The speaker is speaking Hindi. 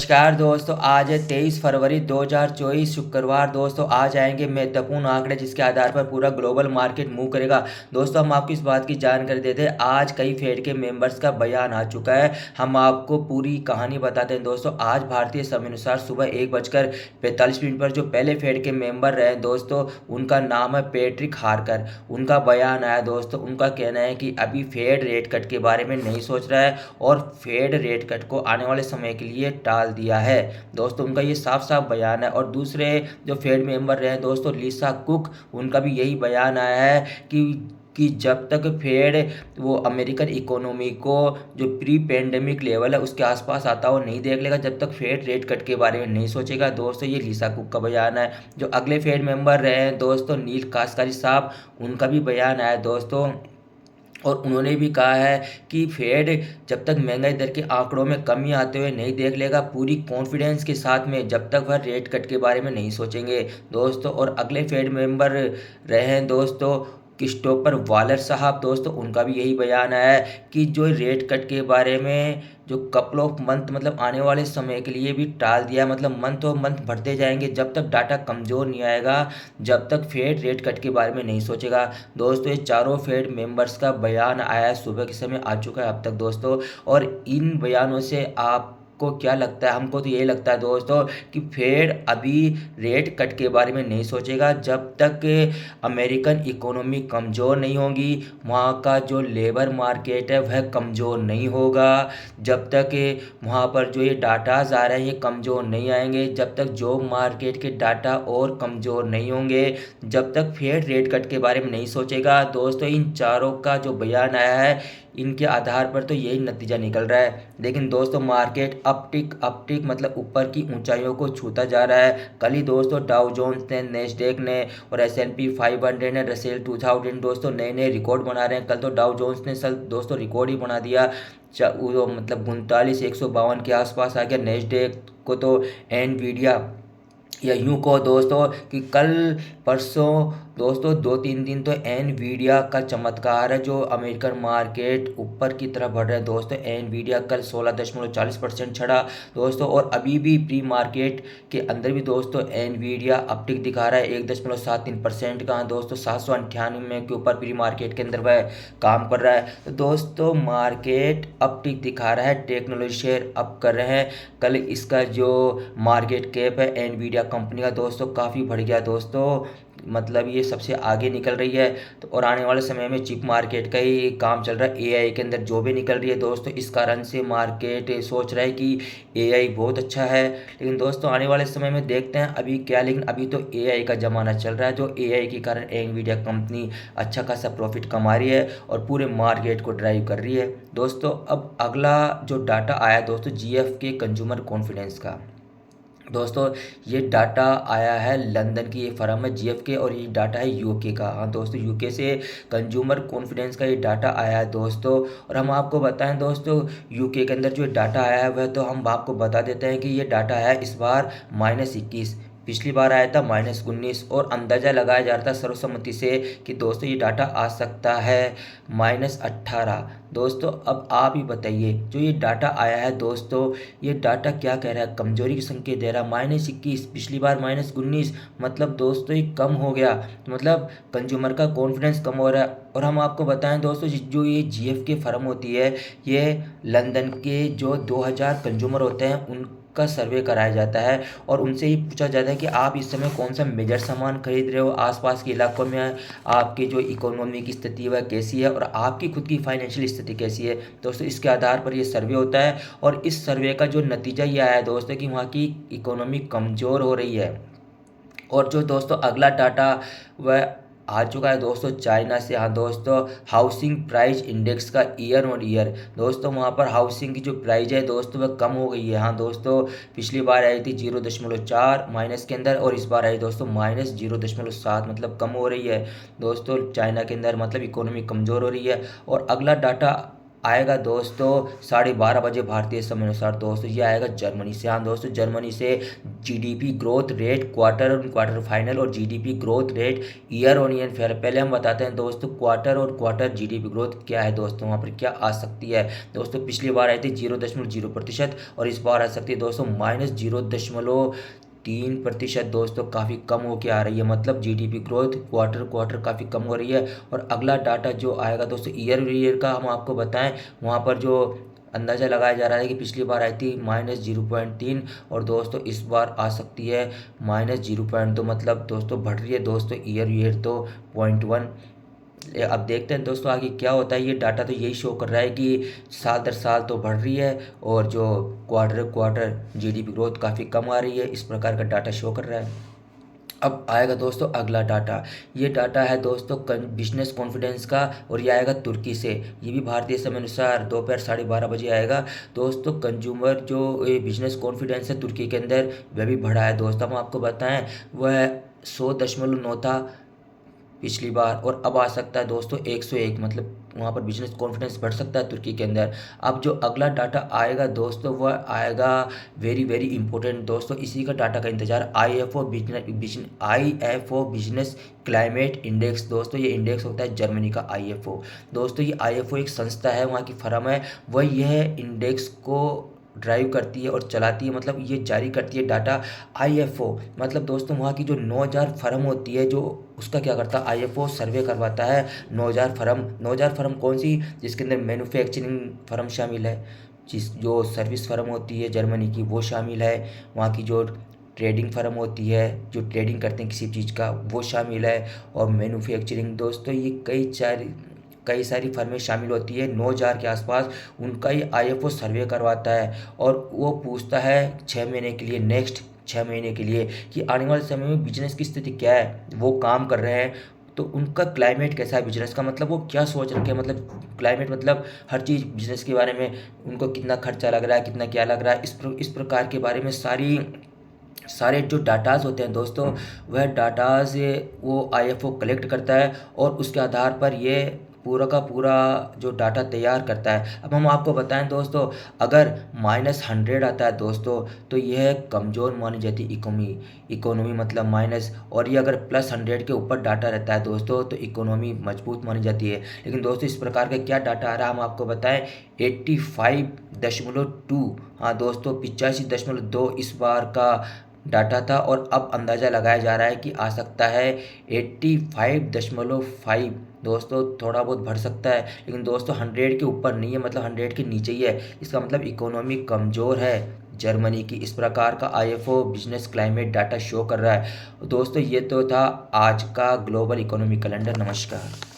नमस्कार दोस्तों, आज है 23 फरवरी 2024 शुक्रवार। दोस्तों आज आएंगे महत्वपूर्ण आंकड़े जिसके आधार पर पूरा ग्लोबल मार्केट मूव करेगा। दोस्तों हम आपको इस बात की जानकारी देते हैं, आज कई फेड के मेंबर्स का बयान आ चुका है। हम आपको पूरी कहानी बताते हैं। दोस्तों आज भारतीय समय अनुसार सुबह 1:45 पर जो पहले फेड के मेंबर रहे दोस्तों, उनका नाम है पैट्रिक हार्कर। उनका बयान आया दोस्तों। उनका कहना है कि अभी फेड रेट कट के बारे में नहीं सोच रहा है और फेड रेट कट को आने वाले समय के लिए टाल दिया है। दोस्तों उनका ये साफ साफ बयान है। और दूसरे जो फेड मेंबर रहे दोस्तों, लिसा कुक, उनका भी यही बयान आया है कि जब तक फेड वो अमेरिकन इकोनॉमी को जो प्री पेंडेमिक लेवल है उसके आसपास आता हो नहीं देख लेगा, जब तक फेड रेट कट के बारे में नहीं सोचेगा। दोस्तों ये लिसा कुक का बयान है। जो अगले फेड मेंबर रहे हैं दोस्तों, नील कास्कारी साहब, उनका भी बयान आया दोस्तों। और उन्होंने भी कहा है कि फेड जब तक महंगाई दर के आंकड़ों में कमी आते हुए नहीं देख लेगा, पूरी कॉन्फिडेंस के साथ में जब तक वह रेट कट के बारे में नहीं सोचेंगे दोस्तों। और अगले फेड मेंबर रहे हैं दोस्तों क्रिस्टोफर वालर साहब। दोस्तों उनका भी यही बयान आया है कि जो रेट कट के बारे में जो कपल ऑफ मंथ मतलब आने वाले समय के लिए भी टाल दिया, मतलब मंथ और मंथ बढ़ते जाएंगे जब तक डाटा कमज़ोर नहीं आएगा, जब तक फेड रेट कट के बारे में नहीं सोचेगा। दोस्तों ये चारों फेड मेंबर्स का बयान आया है, सुबह के समय आ चुका है अब तक दोस्तों। और इन बयानों से आपको क्या लगता है? हमको तो यही लगता है दोस्तों कि फेड अभी रेट कट के बारे में नहीं सोचेगा जब तक अमेरिकन इकोनॉमी कमज़ोर नहीं होगी, वहाँ का जो लेबर मार्केट है वह कमज़ोर नहीं होगा, जब तक वहाँ पर जो ये डाटाज आ रहे हैं ये कमज़ोर नहीं आएंगे, जब तक जॉब मार्केट के डाटा और कमज़ोर नहीं होंगे, जब तक फेड रेट कट के बारे में नहीं सोचेगा। दोस्तों इन चारों का जो बयान आया है इनके आधार पर तो यही नतीजा निकल रहा है। लेकिन दोस्तों मार्केट अपटिक मतलब ऊपर की ऊंचाइयों को छूता जा रहा है। कल ही दोस्तों डाउ जोन्स ने, नेस्डेक ने और S&P 500 ने, रसेल 2000 दोस्तों नए नए रिकॉर्ड बना रहे हैं। कल तो डाउ जोन्स ने सल दोस्तों रिकॉर्ड ही बना दिया, वो मतलब 39,152 के आसपास आ गया। नेस्डेक को तो एनवीडिया, या यूँ कहो दोस्तों कि कल परसों दोस्तों 2-3 दिन तो एनवीडिया का चमत्कार है, जो अमेरिकन मार्केट ऊपर की तरफ बढ़ रहा है दोस्तों। एनवीडिया कल 16.40% चढ़ा दोस्तों। और अभी भी प्री मार्केट के अंदर भी दोस्तों एनवीडिया अपटिक दिखा रहा है 1.73% का दोस्तों। 798 के ऊपर प्री मार्केट के अंदर वह काम कर रहा है। तो दोस्तों मार्केट अपटिक दिखा रहा है, टेक्नोलॉजी शेयर अप कर रहे हैं। कल इसका जो मार्केट कैप है एनवीडिया कंपनी का दोस्तों काफ़ी बढ़ गया दोस्तों, मतलब ये सबसे आगे निकल रही है। तो और आने वाले समय में चिप मार्केट का ही काम चल रहा है, एआई के अंदर जॉबें निकल रही है दोस्तों। इस कारण से मार्केट सोच रहा है कि एआई बहुत अच्छा है। लेकिन दोस्तों आने वाले समय में देखते हैं अभी क्या, लेकिन अभी तो एआई का ज़माना चल रहा है, जो एआई के कारण एनवीडिया कंपनी अच्छा खासा प्रॉफिट कमा रही है और पूरे मार्केट को ड्राइव कर रही है दोस्तों। अब अगला जो डाटा आया दोस्तों जीएफ के कंज्यूमर कॉन्फिडेंस का। दोस्तों ये डाटा आया है, लंदन की ये फर्म है जीएफके, और ये डाटा है यूके का। हाँ दोस्तों यूके से कंज्यूमर कॉन्फिडेंस का ये डाटा आया है दोस्तों। और हम आपको बताएं दोस्तों यूके के अंदर जो डाटा आया है वह तो हम आपको बता देते हैं कि ये डाटा है इस बार -21, पिछली बार आया था -19, और अंदाज़ा लगाया जा रहा था सर्वसम्मति से कि दोस्तों ये डाटा आ सकता है -18। दोस्तों अब आप ही बताइए, जो ये डाटा आया है दोस्तों, ये डाटा क्या कह रहा है? कमजोरी के संकेत दे रहा है। -21, पिछली बार -19, मतलब दोस्तों ये कम हो गया, मतलब कंज्यूमर का कॉन्फिडेंस कम हो रहा है। और हम आपको बताएं दोस्तों जो ये जीएफ की फर्म होती है, ये लंदन के जो 2000 कंज्यूमर होते हैं उनका सर्वे कराया जाता है और उनसे ही पूछा जाता है कि आप इस समय कौन सा मेजर सामान खरीद रहे हो, आसपास के इलाकों में आपकी जो इकोनॉमी की स्थिति वह कैसी है और आपकी खुद की फाइनेंशियल स्थिति कैसी है दोस्तों। इसके आधार पर ये सर्वे होता है और इस सर्वे का जो नतीजा ये आया है दोस्तों कि वहाँ की इकोनॉमी कमज़ोर हो रही है। और जो दोस्तों अगला डाटा वह आ चुका है दोस्तों चाइना से। हाँ दोस्तों हाउसिंग प्राइस इंडेक्स का ईयर ऑन ईयर, दोस्तों वहाँ पर हाउसिंग की जो प्राइस है दोस्तों वह कम हो गई है। हाँ दोस्तों पिछली बार आई थी 0.4 माइनस के अंदर, और इस बार आई दोस्तों -0.7, मतलब कम हो रही है दोस्तों चाइना के अंदर, मतलब इकोनॉमी कमज़ोर हो रही है। और अगला डाटा आएगा दोस्तों 12:30 बजे भारतीय समय अनुसार दोस्तों, ये आएगा जर्मनी से। हाँ दोस्तों, जर्मनी से GDP growth rate quarter final और GDP growth rate year on year fair. पहले हम बताते हैं दोस्तों क्वार्टर और क्वार्टर जीडीपी ग्रोथ क्या है दोस्तों, वहाँ पर क्या आ सकती है दोस्तों। पिछली बार आई थी 0.0% और इस बार आ सकती है दोस्तों -0.3% दोस्तों, काफ़ी कम होके आ रही है। मतलब जीडीपी ग्रोथ क्वार्टर काफ़ी कम हो रही है। और अगला डाटा जो आएगा दोस्तों ईयर का हम आपको बताएं, वहाँ पर जो अंदाज़ा लगाया जा रहा है कि पिछली बार आई थी -0.3 और दोस्तों इस बार आ सकती है -0.2। मतलब दोस्तों बढ़ रही है दोस्तों ईयर तो 0.1। अब देखते हैं दोस्तों आगे क्या होता है। ये डाटा तो यही शो कर रहा है कि साल दर साल तो बढ़ रही है और जो क्वार्टर जीडीपी ग्रोथ काफ़ी कम आ रही है, इस प्रकार का डाटा शो कर रहा है। अब आएगा दोस्तों अगला डाटा। ये डाटा है दोस्तों बिजनेस कॉन्फिडेंस का और ये आएगा तुर्की से। ये भी भारतीय समय अनुसार दोपहर 12:30 बजे आएगा दोस्तों। कंज्यूमर जो बिजनेस कॉन्फिडेंस है तुर्की के अंदर वह भी बढ़ा है दोस्तों। हम आपको बताएं वह 100.9 था पिछली बार और अब आ सकता है दोस्तों 101। मतलब वहाँ पर बिजनेस कॉन्फिडेंस बढ़ सकता है तुर्की के अंदर। अब जो अगला डाटा आएगा दोस्तों वह आएगा वेरी वेरी इंपॉर्टेंट दोस्तों, इसी का डाटा का इंतजार। I F O business climate index दोस्तों, ये इंडेक्स होता है जर्मनी का IFO दोस्तों। ये IFO एक संस्था है, वहाँ की फर्म है, वह यह इंडेक्स को ड्राइव करती है और चलाती है। मतलब ये जारी करती है डाटा। IFO मतलब दोस्तों वहाँ की जो 9,000 फर्म होती है, जो उसका क्या करता है IFO सर्वे करवाता है 9,000 फर्म कौन सी, जिसके अंदर मैन्युफैक्चरिंग फर्म शामिल है, जो सर्विस फर्म होती है जर्मनी की वो शामिल है, वहाँ की जो ट्रेडिंग फर्म होती है जो ट्रेडिंग करते हैं किसी चीज़ का वो शामिल है, और मैन्युफैक्चरिंग दोस्तों ये कई सारी फर्में शामिल होती है 9,000 के आसपास। उनका ही IFO सर्वे करवाता है और वो पूछता है 6 महीने के लिए, नेक्स्ट 6 महीने के लिए, कि आने वाले समय में बिजनेस की स्थिति क्या है, वो काम कर रहे हैं तो उनका क्लाइमेट कैसा है बिजनेस का, मतलब वो क्या सोच रखे हैं। मतलब क्लाइमेट मतलब हर चीज़ बिजनेस के बारे में, उनको कितना खर्चा लग रहा है, कितना क्या लग रहा है, इस प्रकार के बारे में सारे जो डाटाज़ होते हैं दोस्तों, वह डाटाज़ वो IFO कलेक्ट करता है और उसके आधार पर ये पूरा का पूरा जो डाटा तैयार करता है। अब हम आपको बताएं दोस्तों, अगर -100 आता है दोस्तों तो यह कमज़ोर मानी जाती है इकोनॉमी मतलब माइनस, और ये अगर +100 के ऊपर डाटा रहता है दोस्तों तो इकोनॉमी मजबूत मानी जाती है। लेकिन दोस्तों इस प्रकार का क्या डाटा आ रहा है हम आपको बताएं, 85.2, हाँ दोस्तों 85.2 इस बार का डाटा था और अब अंदाज़ा लगाया जा रहा है कि आ सकता है 85.5 दोस्तों, थोड़ा बहुत बढ़ सकता है लेकिन दोस्तों 100 के ऊपर नहीं है, मतलब 100 के नीचे ही है। इसका मतलब इकोनॉमी कमज़ोर है जर्मनी की, इस प्रकार का IFO business climate data show कर रहा है दोस्तों। ये तो था आज का ग्लोबल इकोनॉमी कैलेंडर। नमस्कार।